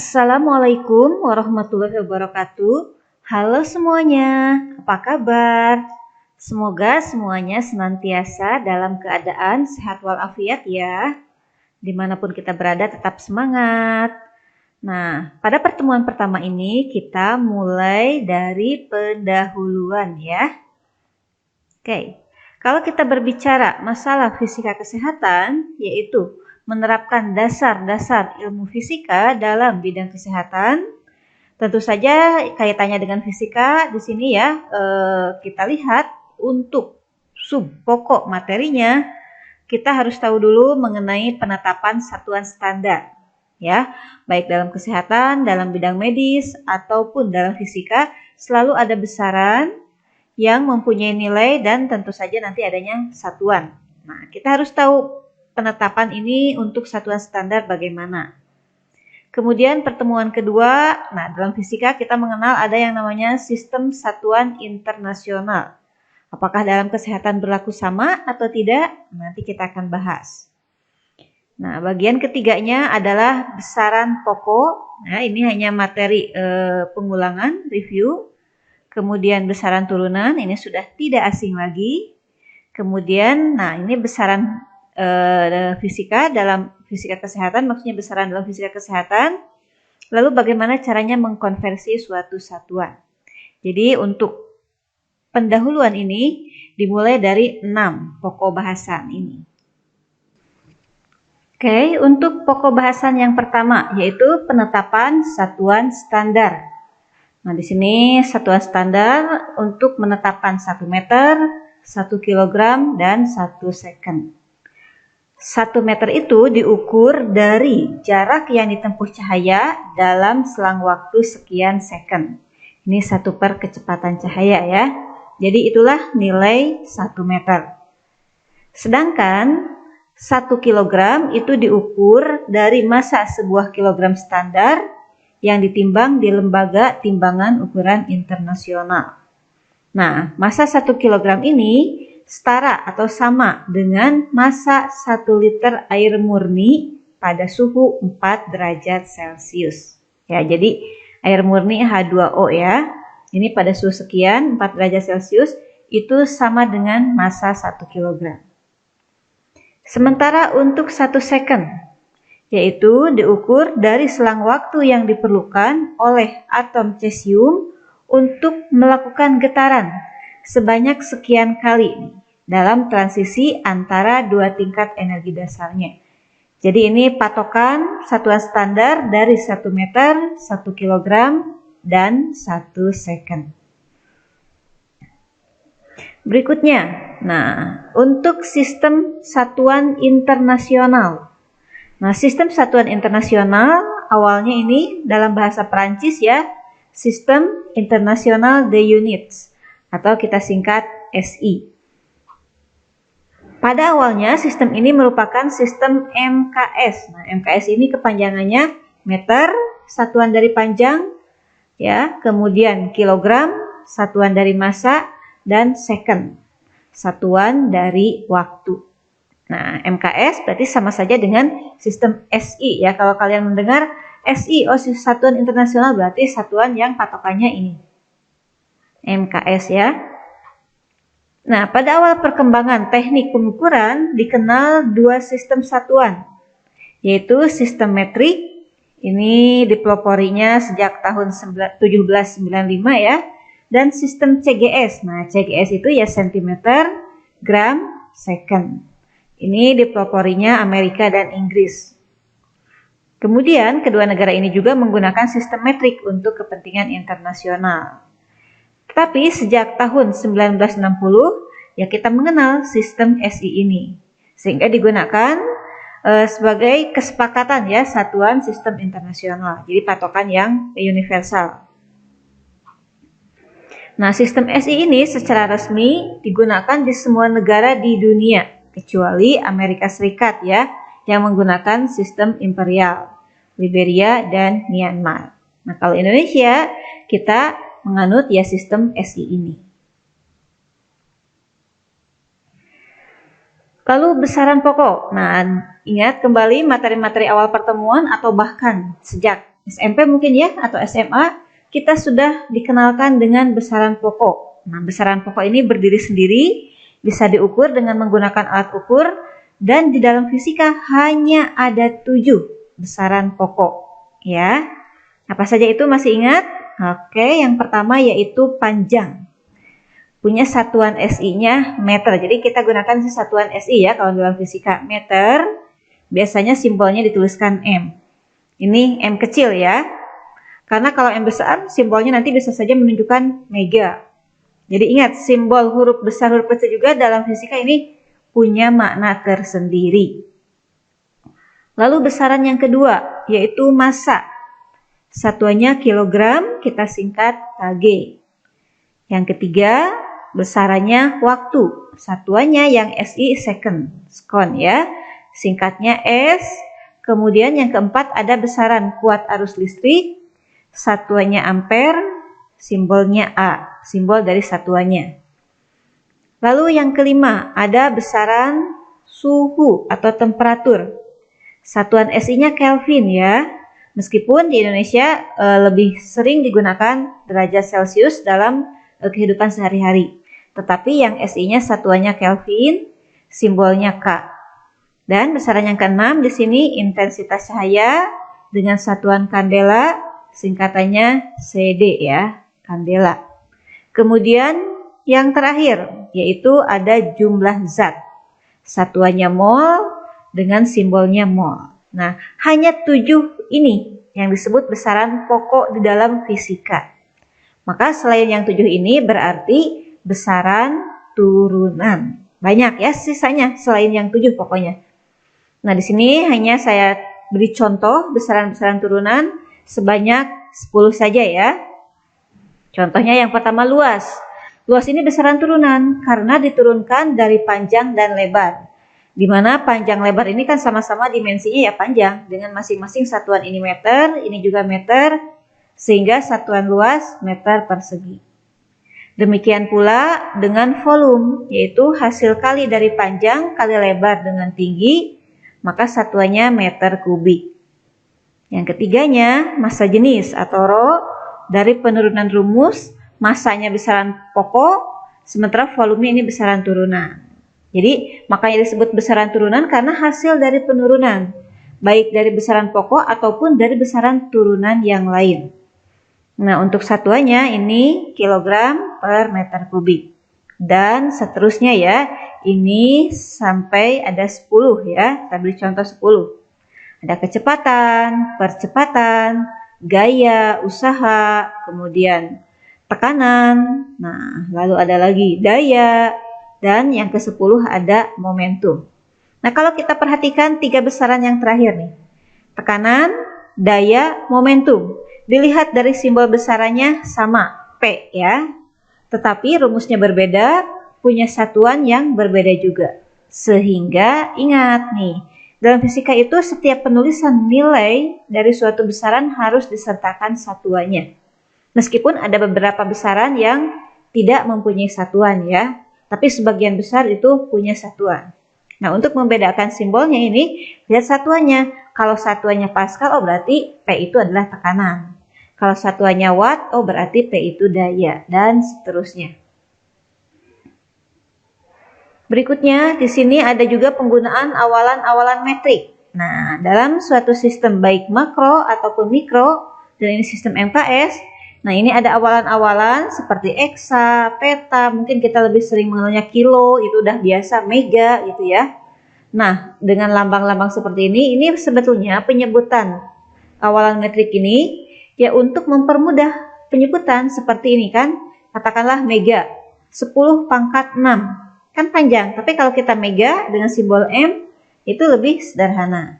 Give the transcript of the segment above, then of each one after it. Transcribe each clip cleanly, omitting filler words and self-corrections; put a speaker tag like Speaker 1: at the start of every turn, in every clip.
Speaker 1: Assalamualaikum warahmatullahi wabarakatuh. Halo semuanya, apa kabar? Semoga semuanya senantiasa dalam keadaan sehat walafiat ya. Dimanapun kita berada tetap semangat. Nah, pada pertemuan pertama ini kita mulai dari pendahuluan ya. Oke, kalau kita berbicara masalah fisika kesehatan, yaitu menerapkan dasar-dasar ilmu fisika dalam bidang kesehatan. Tentu saja kaitannya dengan fisika di sini ya, kita lihat untuk sub pokok materinya, kita harus tahu dulu mengenai penetapan satuan standar. Ya, baik dalam kesehatan, dalam bidang medis, ataupun dalam fisika, selalu ada besaran yang mempunyai nilai dan tentu saja nanti adanya satuan. Nah, kita harus tahu penetapan ini untuk satuan standar bagaimana. Kemudian pertemuan kedua, nah dalam fisika kita mengenal ada yang namanya sistem satuan internasional. Apakah dalam kesehatan berlaku sama atau tidak? Nanti kita akan bahas. Nah, bagian ketiganya adalah besaran pokok. Nah, ini hanya materi pengulangan, review. Kemudian besaran turunan, ini sudah tidak asing lagi. Kemudian, nah ini besaran fisika dalam fisika kesehatan, maksudnya besaran dalam fisika kesehatan. Lalu bagaimana caranya mengkonversi suatu satuan. Jadi untuk pendahuluan ini dimulai dari 6 pokok bahasan ini. Oke, untuk pokok bahasan yang pertama yaitu penetapan satuan standar. Nah, di sini satuan standar untuk menetapkan 1 meter, 1 kilogram, dan 1 second. 1 meter itu diukur dari jarak yang ditempuh cahaya dalam selang waktu sekian second. Ini 1 per kecepatan cahaya ya. Jadi itulah nilai 1 meter. Sedangkan 1 kilogram itu diukur dari massa sebuah kilogram standar yang ditimbang di lembaga timbangan ukuran internasional. Nah, massa 1 kilogram ini setara atau sama dengan massa 1 liter air murni pada suhu 4 derajat Celcius. Ya, jadi air murni H2O ya. Ini pada suhu sekian 4 derajat Celcius itu sama dengan massa 1 kilogram. Sementara untuk 1 second, yaitu diukur dari selang waktu yang diperlukan oleh atom cesium untuk melakukan getaran sebanyak sekian kali dalam transisi antara 2 tingkat energi dasarnya. Jadi ini patokan satuan standar dari 1 meter, 1 kilogram, dan 1 second. Berikutnya, nah untuk sistem satuan internasional. Nah, sistem satuan internasional awalnya ini dalam bahasa Perancis ya, Sistem International des Units atau kita singkat SI. Pada awalnya sistem ini merupakan sistem MKS. Nah, MKS ini kepanjangannya meter, satuan dari panjang ya, kemudian kilogram, satuan dari massa, dan second, satuan dari waktu. Nah, MKS berarti sama saja dengan sistem SI ya. Kalau kalian mendengar SI, satuan internasional, berarti satuan yang patokannya ini. MKS ya. Nah, pada awal perkembangan teknik pengukuran dikenal 2 sistem satuan, yaitu sistem metrik. Ini dipeloporinya sejak tahun 1795 ya. Dan sistem CGS. Nah, CGS itu ya centimeter, gram, second. Ini dipeloporinya Amerika dan Inggris. Kemudian kedua negara ini juga menggunakan sistem metrik untuk kepentingan internasional. Tetapi sejak tahun 1960 ya kita mengenal sistem SI ini. Sehingga digunakan sebagai kesepakatan ya satuan sistem internasional. Jadi patokan yang universal. Nah, sistem SI ini secara resmi digunakan di semua negara di dunia kecuali Amerika Serikat ya, yang menggunakan sistem imperial, Liberia dan Myanmar. Nah, kalau Indonesia kita menganut ya sistem SI ini. Lalu besaran pokok. Nah, ingat kembali materi-materi awal pertemuan atau bahkan sejak SMP mungkin ya, atau SMA, kita sudah dikenalkan dengan besaran pokok. Nah, besaran pokok ini berdiri sendiri, bisa diukur dengan menggunakan alat ukur, dan di dalam fisika hanya ada 7 besaran pokok. Ya, apa saja itu masih ingat? Oke, yang pertama yaitu panjang. Punya satuan SI-nya meter. Jadi kita gunakan satuan SI ya kalau dalam fisika. Meter, biasanya simbolnya dituliskan M. Ini M kecil ya. Karena kalau M besar, simbolnya nanti bisa saja menunjukkan mega. Jadi ingat, simbol huruf besar, huruf kecil juga dalam fisika ini punya makna tersendiri. Lalu besaran yang kedua, yaitu massa. Satuannya kilogram, kita singkat kg. Yang ketiga, besarannya waktu. Satuannya yang SI second, sekon ya. Singkatnya S. Kemudian yang keempat ada besaran kuat arus listrik. Satuannya ampere, simbolnya A, simbol dari satuannya. Lalu yang kelima ada besaran suhu atau temperatur. Satuan SI-nya Kelvin ya. Meskipun di Indonesia lebih sering digunakan derajat Celcius dalam kehidupan sehari-hari. Tetapi yang SI-nya satuannya Kelvin, simbolnya K. Dan besaran yang keenam di sini intensitas cahaya dengan satuan kandela, singkatannya CD ya, kandela. Kemudian yang terakhir yaitu ada jumlah zat. Satuannya mol dengan simbolnya mol. Nah, hanya 7 ini yang disebut besaran pokok di dalam fisika. Maka selain yang 7 ini berarti besaran turunan. Banyak ya sisanya selain yang 7 pokoknya. Nah, di sini hanya saya beri contoh besaran-besaran turunan sebanyak 10 saja ya. Contohnya yang pertama luas. Luas ini besaran turunan karena diturunkan dari panjang dan lebar. Di mana panjang lebar ini kan sama-sama dimensinya ya panjang. Dengan masing-masing satuan ini meter, ini juga meter. Sehingga satuan luas meter persegi. Demikian pula dengan volume, yaitu hasil kali dari panjang kali lebar dengan tinggi, maka satuannya meter kubik. Yang ketiganya, massa jenis atau rho, dari penurunan rumus, massanya besaran pokok, sementara volume ini besaran turunan. Jadi, makanya disebut besaran turunan karena hasil dari penurunan, baik dari besaran pokok ataupun dari besaran turunan yang lain. Nah, untuk satuannya ini kilogram per meter kubik. Dan seterusnya ya, ini sampai ada 10 ya, saya beri contoh 10. Ada kecepatan, percepatan, gaya, usaha, kemudian tekanan, nah lalu ada lagi daya, dan yang ke-10 ada momentum. Nah, kalau kita perhatikan 3 besaran yang terakhir nih, tekanan, daya, momentum. Dilihat dari simbol besarannya sama, P ya. Tetapi rumusnya berbeda, punya satuan yang berbeda juga. Sehingga ingat nih, dalam fisika itu setiap penulisan nilai dari suatu besaran harus disertakan satuannya. Meskipun ada beberapa besaran yang tidak mempunyai satuan ya, tapi sebagian besar itu punya satuan. Nah, untuk membedakan simbolnya ini, lihat satuannya. Kalau satuannya Pascal, oh berarti P itu adalah tekanan. Kalau satuannya watt, oh berarti P itu daya, dan seterusnya. Berikutnya, di sini ada juga penggunaan awalan-awalan metrik. Nah, dalam suatu sistem baik makro ataupun mikro, dan ini sistem MKS, nah ini ada awalan-awalan seperti eksa, peta, mungkin kita lebih sering mengenalnya kilo, itu udah biasa, mega gitu ya. Nah, dengan lambang-lambang seperti ini sebetulnya penyebutan awalan metrik ini ya untuk mempermudah penyebutan seperti ini kan. Katakanlah mega, 10 pangkat 6, kan panjang, tapi kalau kita mega dengan simbol M, itu lebih sederhana.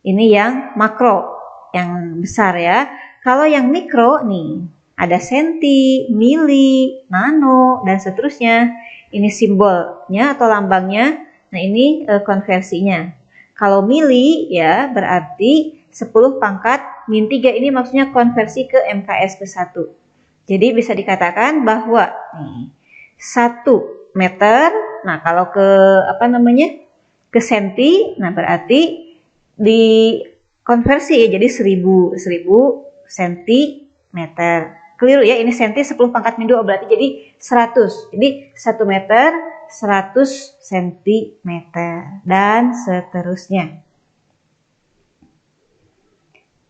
Speaker 1: Ini yang makro, yang besar ya. Kalau yang mikro nih, ada senti, mili, nano, dan seterusnya. Ini simbolnya atau lambangnya. Nah, ini konversinya. Kalau mili ya berarti 10 pangkat min 3 ini maksudnya konversi ke MKS ke 1. Jadi bisa dikatakan bahwa nih, 1 meter, nah kalau ke ke senti, nah berarti di konversi ya, jadi 1000 cm. Keliru ya, ini senti 10 pangkat min 2 berarti jadi 100. Jadi 1 meter 100 cm dan seterusnya.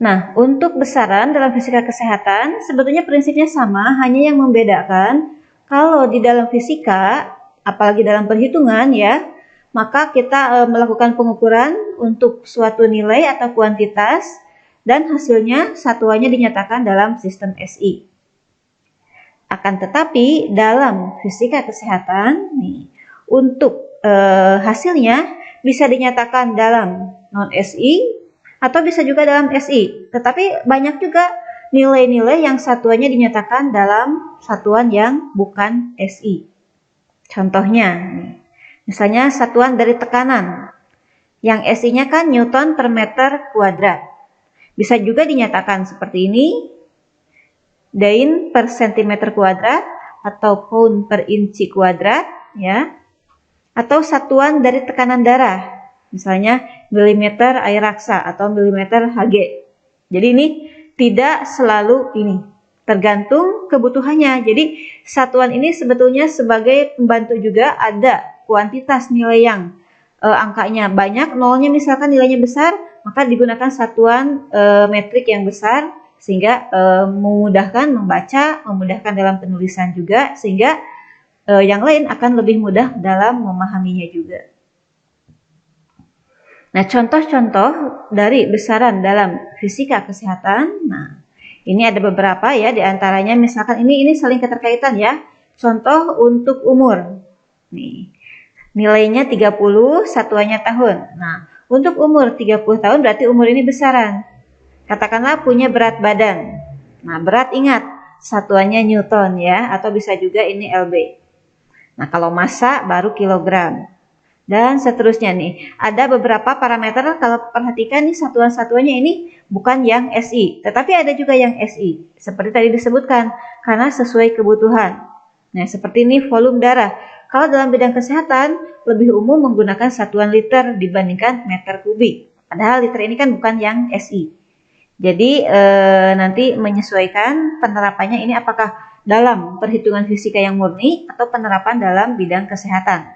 Speaker 1: Nah, untuk besaran dalam fisika kesehatan sebetulnya prinsipnya sama, hanya yang membedakan kalau di dalam fisika, apalagi dalam perhitungan ya, maka kita melakukan pengukuran untuk suatu nilai atau kuantitas dan hasilnya satuannya dinyatakan dalam sistem SI. Akan tetapi dalam fisika kesehatan nih, untuk hasilnya bisa dinyatakan dalam non-SI atau bisa juga dalam SI. Tetapi banyak juga nilai-nilai yang satuannya dinyatakan dalam satuan yang bukan SI. Contohnya nih, misalnya satuan dari tekanan yang SI-nya kan Newton per meter kuadrat. Bisa juga dinyatakan seperti ini, Dain per cm kuadrat atau pound per inci kuadrat ya, atau satuan dari tekanan darah, misalnya milimeter air raksa atau milimeter Hg. Jadi ini tidak selalu ini, tergantung kebutuhannya. Jadi satuan ini sebetulnya sebagai pembantu juga, ada kuantitas nilai yang angkanya banyak, nolnya misalkan nilainya besar, maka digunakan satuan metrik yang besar sehingga memudahkan membaca, memudahkan dalam penulisan juga, sehingga yang lain akan lebih mudah dalam memahaminya juga. Nah, contoh-contoh dari besaran dalam fisika kesehatan. Nah, ini ada beberapa ya, diantaranya misalkan ini saling keterkaitan ya. Contoh untuk umur. Nih, nilainya 30, satuannya tahun. Nah, untuk umur 30 tahun berarti umur ini besaran. Katakanlah punya berat badan. Nah, berat ingat, satuannya Newton ya, atau bisa juga ini lb. Nah, kalau massa baru kilogram. Dan seterusnya nih, ada beberapa parameter, kalau perhatikan nih satuan-satuannya ini bukan yang SI, tetapi ada juga yang SI. Seperti tadi disebutkan, karena sesuai kebutuhan. Nah, seperti ini volume darah. Kalau dalam bidang kesehatan, lebih umum menggunakan satuan liter dibandingkan meter kubik. Padahal liter ini kan bukan yang SI. Jadi nanti menyesuaikan penerapannya ini apakah dalam perhitungan fisika yang murni atau penerapan dalam bidang kesehatan.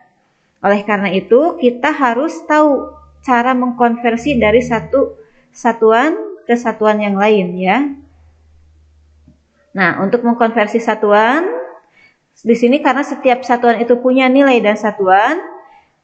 Speaker 1: Oleh karena itu kita harus tahu cara mengkonversi dari satu satuan ke satuan yang lain ya. Nah, untuk mengkonversi satuan di sini karena setiap satuan itu punya nilai dan satuan,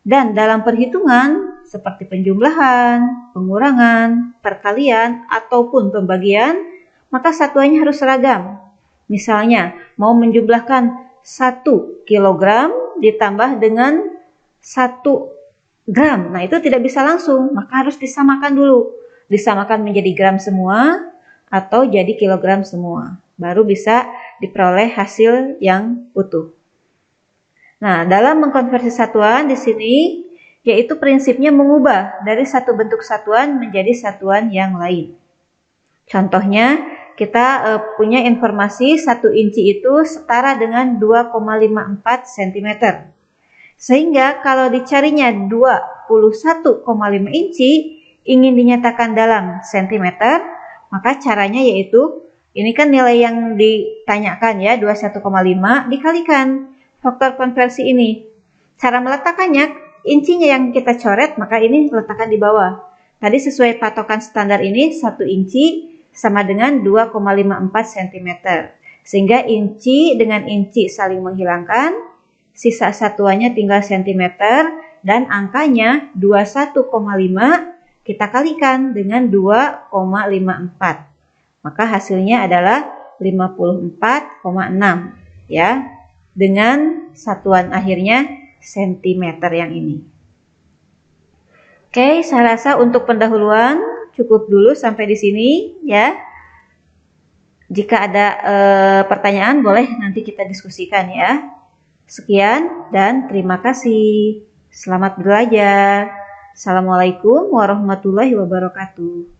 Speaker 1: dan dalam perhitungan seperti penjumlahan, pengurangan, perkalian, ataupun pembagian, maka satuannya harus seragam. Misalnya, mau menjumlahkan 1 kilogram ditambah dengan 1 gram. Nah, itu tidak bisa langsung, maka harus disamakan dulu. Disamakan menjadi gram semua atau jadi kilogram semua. Baru bisa diperoleh hasil yang utuh. Nah, dalam mengkonversi satuan di sini, yaitu prinsipnya mengubah dari satu bentuk satuan menjadi satuan yang lain. Contohnya, kita punya informasi 1 inci itu setara dengan 2,54 cm. Sehingga kalau dicarinya 21,5 inci, ingin dinyatakan dalam cm, maka caranya yaitu, ini kan nilai yang ditanyakan ya, 21,5 dikalikan faktor konversi ini. Cara meletakkannya, incinya yang kita coret, maka ini letakkan di bawah. Tadi sesuai patokan standar ini, 1 inci sama dengan 2,54 cm. Sehingga inci dengan inci saling menghilangkan, sisa satuannya tinggal cm, dan angkanya 21,5 kita kalikan dengan 2,54. Maka hasilnya adalah 54,6 ya. Dengan satuan akhirnya cm yang ini. Oke, saya rasa untuk pendahuluan cukup dulu sampai di sini ya. Jika ada pertanyaan boleh nanti kita diskusikan ya. Sekian dan terima kasih. Selamat belajar. Assalamualaikum warahmatullahi wabarakatuh.